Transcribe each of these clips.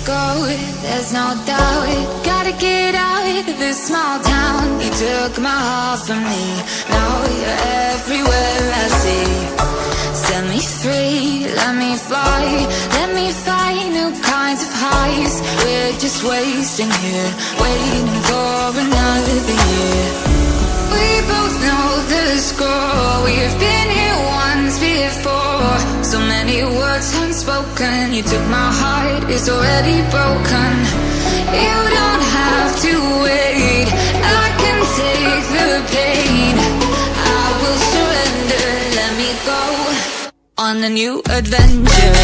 go, there's no doubt. Gotta get out of this small town. You took my heart from me, now you're everywhere I see. Set me free, let me fly, let me find new kinds of highs. We're just wasting here, waiting for another year. We both know the score, we've been here once before. So many words unspoken, you took my heart, it's already broken. You don't have to wait, I can take the pain. I will surrender, let me go on a new adventure.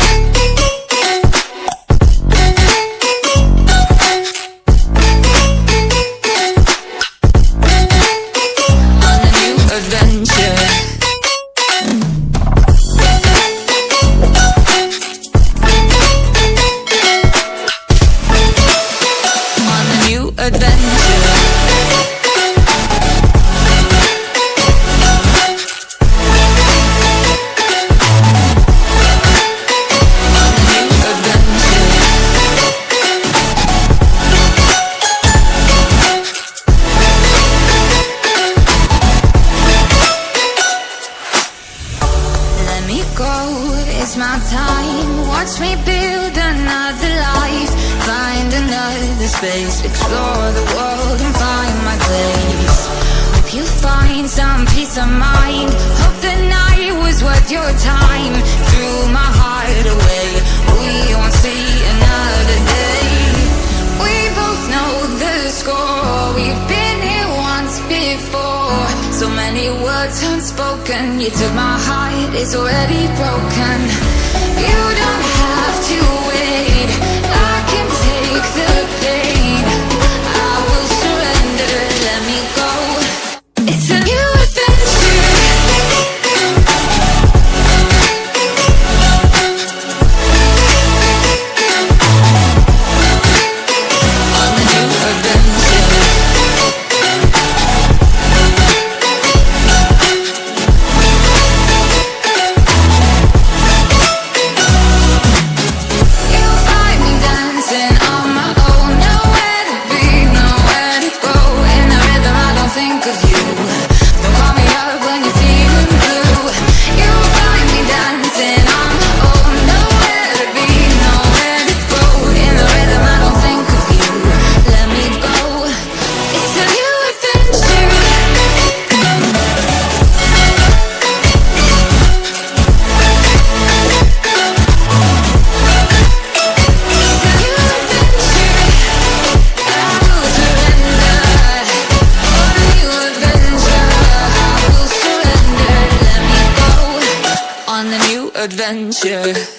Space, explore the world and find my place. Hope you find some peace of mind. Hope the night was worth your time. Threw my heart away, we won't see another day. We both know the score, we've been here once before. So many words unspoken, you took my heart, it's already broken. You don't have to wait, I can take the pain. I will surrender, let me go. It's a new adventure. On a new adventure. You'll find me dancing on my own. Nowhere to be, nowhere to go. In the rhythm I don't think of you. Don't call me up when you're feeling blue. You'll find me dancing on my own. Nowhere to be, nowhere to go. In the rhythm I don't think of you. Let me go. It's a new adventure. Adventure.